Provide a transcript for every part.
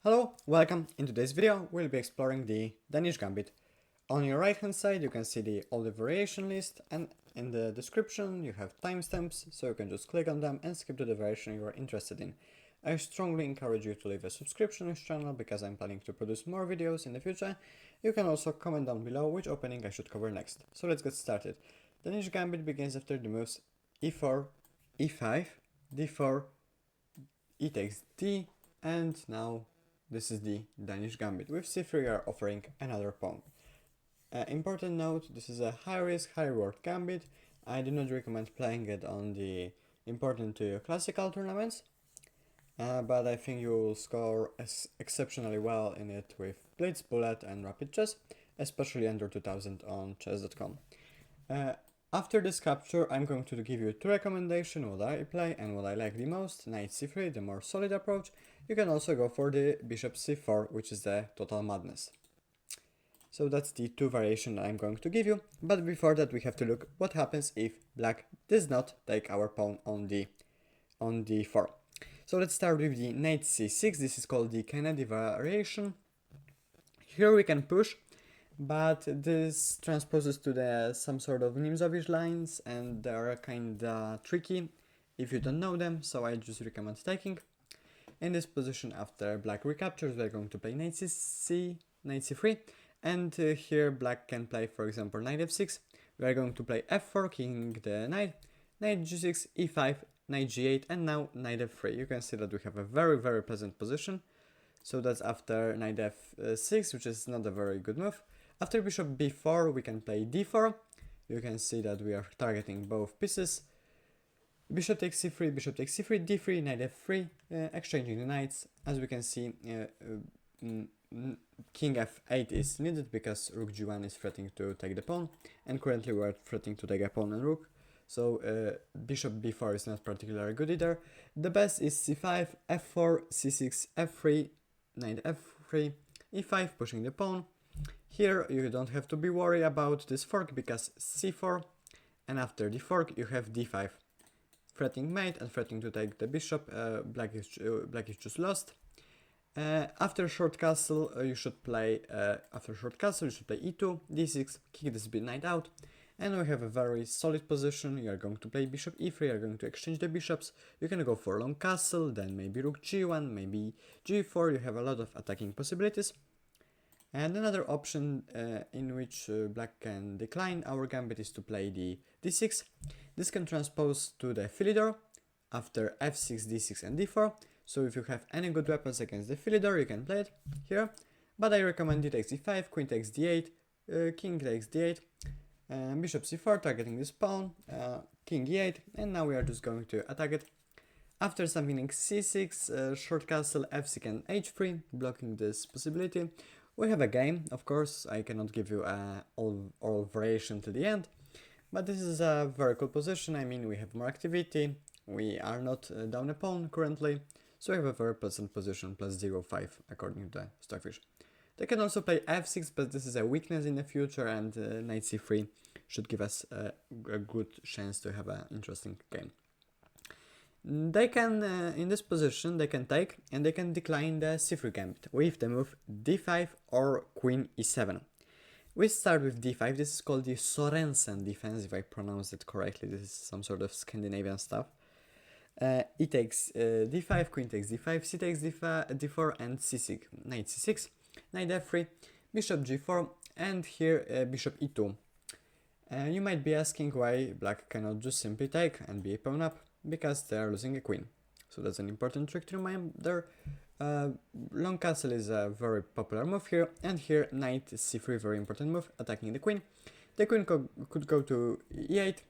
Hello, welcome. In today's video, we'll be exploring the Danish Gambit. On your right hand side, you can see all the variation list, and in the description you have timestamps, so you can just click on them and skip to the variation you are interested in. I strongly encourage you to leave a subscription to this channel because I'm planning to produce more videos in the future. You can also comment down below which opening I should cover next. So let's get started. Danish Gambit begins after the moves e4, e5, d4, e takes d, and now this is the Danish Gambit. With c3 we are offering another pawn. Important note, this is a high risk, high reward gambit. I do not recommend playing it on the important classical tournaments, but I think you will score exceptionally well in it with blitz, bullet and rapid chess, especially under 2000 on chess.com. After this capture, I'm going to give you two recommendations, what I play and what I like the most. Knight c3, the more solid approach. You can also go for the bishop c4, which is the total madness. So that's the two variations I'm going to give you, but before that we have to look what happens if black does not take our pawn on d4. So let's start with the knight c6, this is called the Kennedy Variation. Here we can push, but this transposes to some sort of Nc6 lines, and they are kinda tricky if you don't know them, so I just recommend taking. In this position, after black recaptures, we're going to play knight c3, and here black can play, for example, knight f6. We are going to play f4, king the knight, knight g6, e5, knight g8, and now knight f3. You can see that we have a very pleasant position. So that's after knight f6, which is not a very good move. After bishop b4, we can play d4. You can see that we are targeting both pieces. Bishop takes c3, bishop takes c3, d3, knight f3, exchanging the knights. As we can see, king f8 is needed because rook g1 is threatening to take the pawn, and currently we are threatening to take a pawn and rook. So bishop b4 is not particularly good either. The best is c5, f4, c6, f3, knight f3, e5, pushing the pawn. Here you don't have to be worried about this fork because c4, and after the fork you have d5, threatening mate and threatening to take the bishop. Black is just lost. After short castle you should play e2, d6, kick this knight out, and we have a very solid position. You are going to play bishop e3, you are going to exchange the bishops. You can go for long castle, then maybe rook g1, maybe g4. You have a lot of attacking possibilities. And another option in which black can decline our gambit is to play the d6. This can transpose to the Philidor after f6, d6 and d4. So if you have any good weapons against the Philidor, you can play it here. But I recommend d takes e5, queen takes d8, king takes d8, bishop c4 targeting this pawn, king e8, and now we are just going to attack it. After something like c6, short castle, f6 and h3, blocking this possibility. We have a game, of course. I cannot give you all variation till the end, but this is a very cool position. I mean, we have more activity, we are not down a pawn currently, so we have a very pleasant position, plus 0.5 according to the Stockfish. They can also play f6, but this is a weakness in the future, and knight c3 should give us a good chance to have an interesting game. They can, in this position, they can take and they can decline the c3 gambit with the move d5 or queen e7. We start with d5. This is called the Sorensen Defence, if I pronounce it correctly. This is some sort of Scandinavian stuff. E takes d5, queen takes d5, c takes d4, and c6, knight c6, knight f3, bishop g4, and here bishop e2. You might be asking why black cannot just simply take and be a pawn up. Because they are losing a queen. So that's an important trick to remember. Long castle is a very popular move here, and here knight c3, very important move, attacking the queen. The queen could go to e8,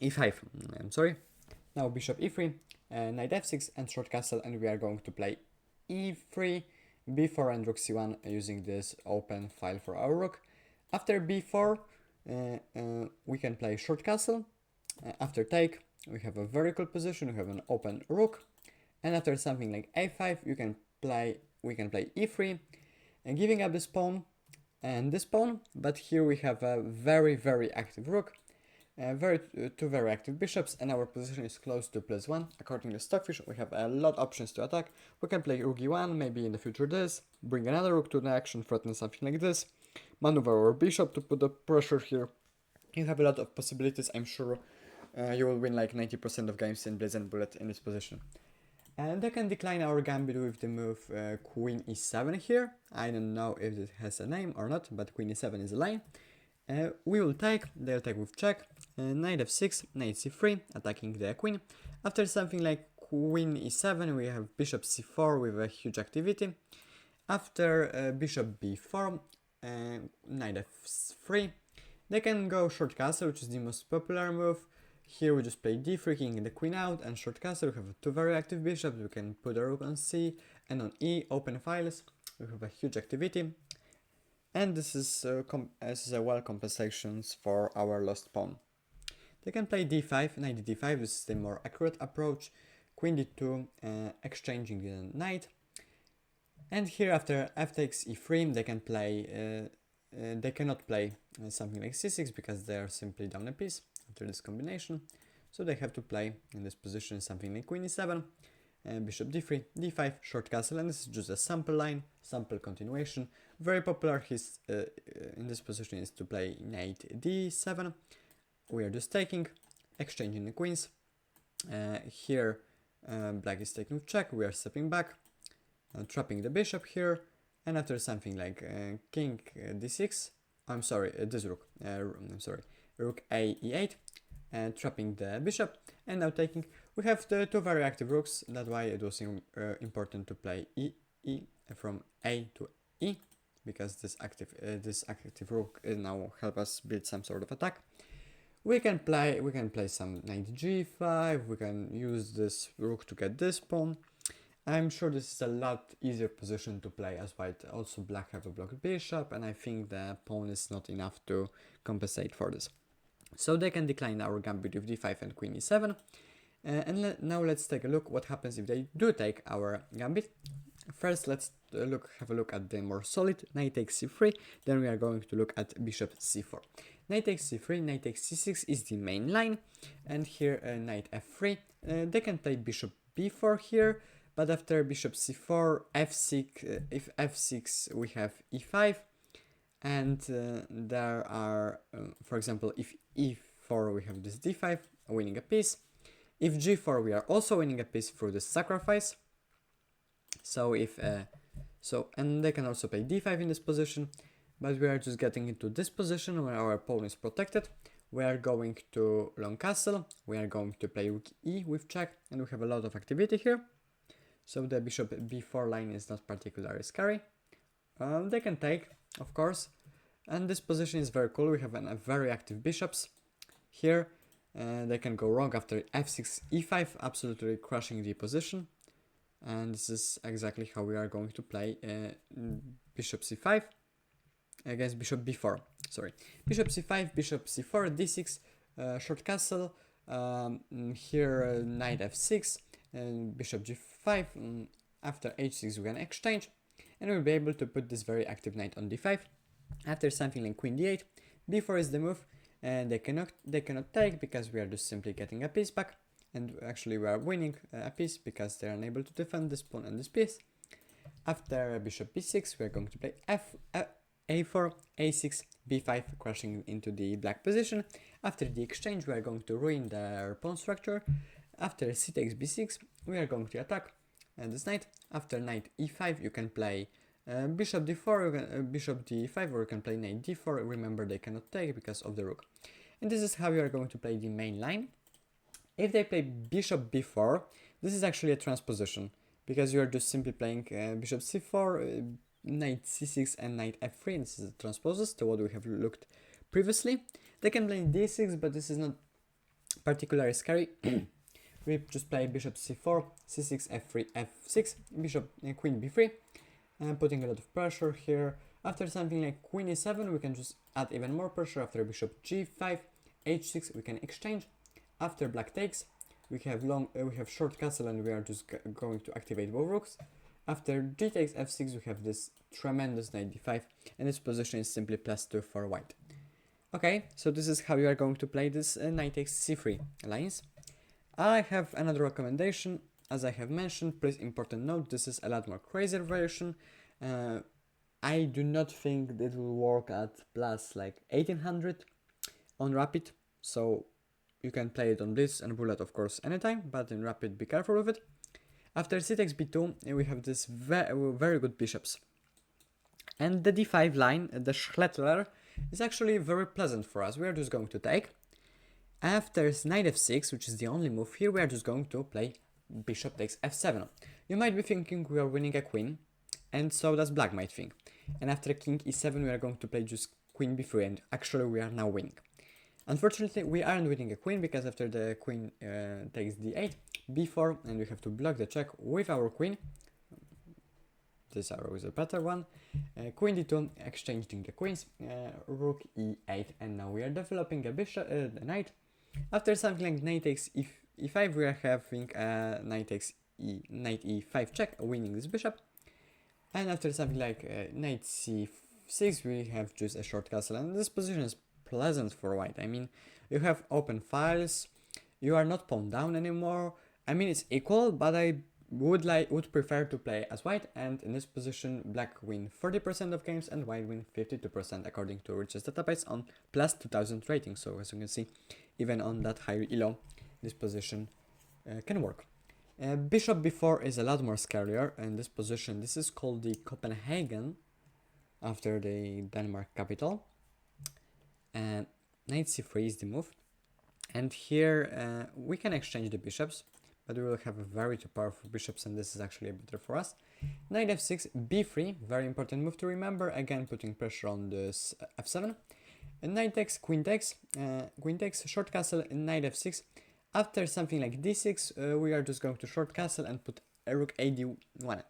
e5, I'm sorry. Now bishop e3, knight f6 and short castle, and we are going to play e3, b4 and rook c1 using this open file for our rook. After b4 we can play short castle. After take we have a very cool position, we have an open rook, and after something like a5 we can play e3 and giving up this pawn and this pawn, but here we have a very active rook. Two very active bishops, and our position is close to +1. According to Stockfish, we have a lot of options to attack. We can play rook e1, maybe in the future this, bring another rook to the action, threaten something like this, maneuver our bishop to put the pressure here. You have a lot of possibilities. I'm sure you will win like 90% of games in Blitz and Bullet in this position. And they can decline our gambit with the move Queen e7 here. I don't know if it has a name or not, but Queen e7 is a line. We will take, they'll take with check, knight f6, knight c3, attacking the queen. After something like Queen e7, we have bishop c4 with a huge activity. After bishop b4, knight f3, they can go short castle, which is the most popular move. Here we just play d3, kicking the queen out, and short castle. We have two very active bishops. We can put a rook on c and on e, open files. We have a huge activity. And this is a well compensations for our lost pawn. They can play d5, knight d5, this is the more accurate approach. Queen d2, exchanging the knight. And here after f takes e3, they can play, they cannot play something like c6 because they are simply down a piece after this combination. So they have to play in this position something like Queen e7, bishop d3, d5, short castle, and this is just a sample line, sample continuation. Very popular in this position is to play knight d7. We are just taking, exchanging the queens. Here black is taking check, we are stepping back, trapping the bishop here, and after something like king d6, I'm sorry, this rook, rook a e8, and trapping the bishop, and now taking. We have the two very active rooks, that's why it was important to play e from a to e, because this active rook now help us build some sort of attack. We can play some knight g5, we can use this rook to get this pawn. I'm sure this is a lot easier position to play as white. Also black have a blocked bishop, and I think the pawn is not enough to compensate for this. So they can decline our gambit with d5 and queen e7. Now let's take a look what happens if they do take our gambit. First, let's have a look at the more solid knight takes c3. Then we are going to look at bishop c4. Knight takes c3, knight takes c6 is the main line, and here knight f3. They can play bishop b4 here, but after bishop c4, f6, if f6 we have e5, and there are, for example, if e4 we have this d5, winning a piece. If g4 we are also winning a piece through the sacrifice. So and they can also play d5 in this position, but we are just getting into this position where our pawn is protected. We are going to long castle, we are going to play rook e with check, and we have a lot of activity here. So the bishop b4 line is not particularly scary. They can take, of course, and this position is very cool. We have a very active bishops here. They can go wrong after f6, e5, absolutely crushing the position. And this is exactly how we are going to play bishop c5 against bishop b4. Sorry, bishop c5, bishop c4, d6, short castle. Here knight f6, bishop g5. After h6 we can exchange, and we'll be able to put this very active knight on d5. After something like queen d8, b4 is the move, and they cannot take because we are just simply getting a piece back. And actually we are winning a piece because they are unable to defend this pawn and this piece. After bishop b6 we are going to play a4, a6, b5, crashing into the black position. After the exchange we are going to ruin their pawn structure. After c takes b6 we are going to attack this knight. After knight e5 you can play bishop d4, bishop d5, or you can play knight d4. Remember they cannot take because of the rook. And this is how you are going to play the main line. If they play bishop b4, this is actually a transposition, because you are just simply playing bishop c4, knight c6 and knight f3, and this is a transposes to what we have looked previously. They can play d6, but this is not particularly scary. We just play bishop c4, c6, f3, f6, bishop queen b3, and putting a lot of pressure here. After something like queen e7, we can just add even more pressure. After bishop g5, h6, we can exchange. After black takes, we have short castle, and we are just going to activate both rooks. After g takes f6, we have this tremendous knight d5, and this position is simply +2 for white. Okay, so this is how you are going to play this knight takes c3 lines. I have another recommendation. As I have mentioned, please important note, this is a lot more crazier version. I do not think it will work at plus like 1800 on rapid, so you can play it on blitz and bullet of course anytime, but in rapid be careful with it. After c takes b2, we have this very good bishops. And the d5 line, the Schlechter, is actually very pleasant for us. We are just going to take. After knight f6, which is the only move here, we are just going to play bishop takes f7. You might be thinking we are winning a queen, and so does black might think. And after king e7, we are going to play just queen b3, and actually we are now winning. Unfortunately, we aren't winning a queen, because after the queen takes d8, b4, and we have to block the check with our queen. This arrow is a better one. Queen d2, exchanging the queens, rook e8, and now we are developing a bishop, the knight. After something like knight takes e5, we are having knight takes knight e5 check, winning this bishop. And after something like knight c6, we have just a short castle, and this position is pleasant for white. I mean, you have open files, you are not pawned down anymore. I mean, it's equal, but I would prefer to play as white, and in this position black win 40% of games and white win 52% according to richest database on plus 2000 rating. So as you can see, even on that high elo, this position can work. Bishop b4 is a lot more scarier in this position. This is called the Copenhagen after the Denmark capital, and knight c3 is the move, and here we can exchange the bishops, but we will have a very too powerful bishops, and this is actually better for us. Knight f6, b3, very important move to remember, again putting pressure on this f7. And knight takes, queen takes, short castle, and knight f6. After something like d6, we are just going to short castle and put a rook ad1.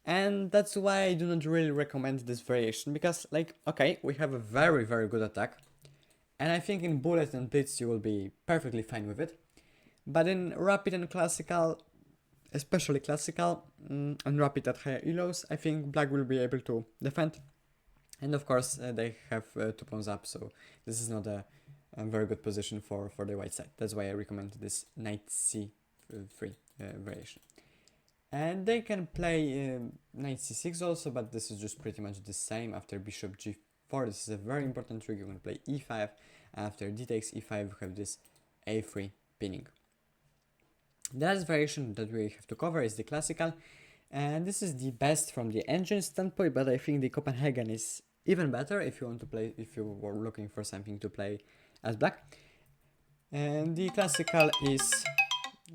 And that's why I do not really recommend this variation, because like, okay, we have a very good attack, and I think in bullet and blitz you will be perfectly fine with it. But in rapid and classical, especially classical, and rapid at higher elos, I think black will be able to defend. And of course, they have 2 pawns up, so this is not a very good position for the white side. That's why I recommend this knight c3 variation. And they can play knight c6 also, but this is just pretty much the same. After bishop g4, this is a very important trick. You can play e5. After d takes e5, we have this a3 pinning. The last variation that we have to cover is the classical, and this is the best from the engine standpoint, but I think the Copenhagen is even better if you want to play, if you were looking for something to play as black. And the classical is,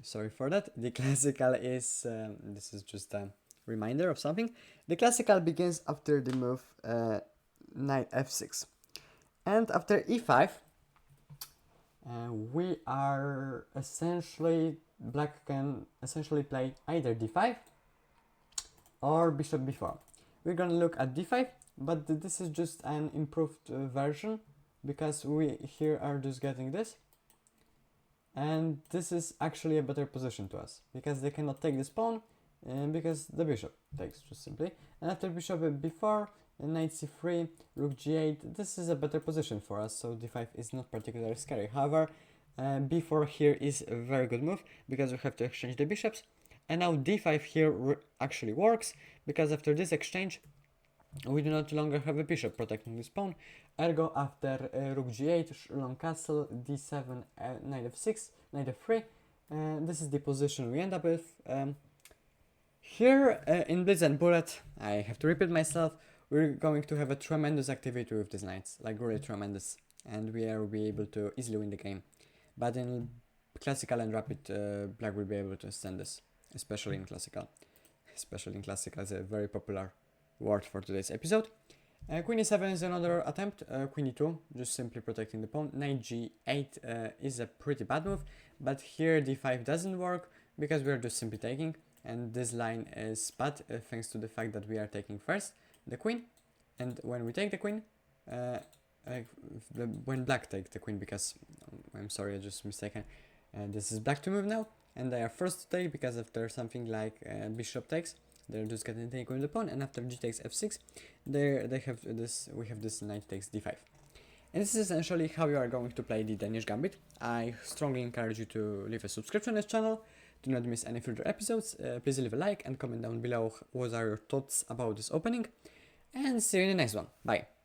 sorry for that, the classical is, this is just a reminder of something. The classical begins after the move knight f6, and after e5, we are essentially, black can essentially play either d5 or bishop b4. We're gonna look at d5, but this is just an improved version, because we here are just getting this, and this is actually a better position to us, because they cannot take this pawn, because the bishop takes, just simply. And after bishop b4, knight c3, rook g8, this is a better position for us, so d5 is not particularly scary. However, b4 here is a very good move, because we have to exchange the bishops, and now d5 here actually works, because after this exchange we do not longer have a bishop protecting this pawn. Ergo, after rook g8, long castle, d7, knight f6, knight f3, this is the position we end up with. Here in blitz and bullet, I have to repeat myself, we're going to have a tremendous activity with these knights, like really tremendous, and we will be able to easily win the game. But in classical and rapid, black will be able to stand this, especially in classical. Especially in classical is a very popular word for today's episode. Queen e7 is another attempt, queen e2, just simply protecting the pawn. Knight g8 is a pretty bad move, but here d5 doesn't work, because we are just simply taking, and this line is bad thanks to the fact that we are taking first the queen, and when we take the queen, when black takes the queen, because I'm sorry, I just mistaken, this is black to move now, and they are first to take, because after something like bishop takes, they're just getting taken with the pawn, and after g takes f6, we have this knight takes d5. And this is essentially how you are going to play the Danish Gambit. I strongly encourage you to leave a subscription to this channel. Do not miss any future episodes. Please leave a like and comment down below what are your thoughts about this opening. And see you in the next one. Bye.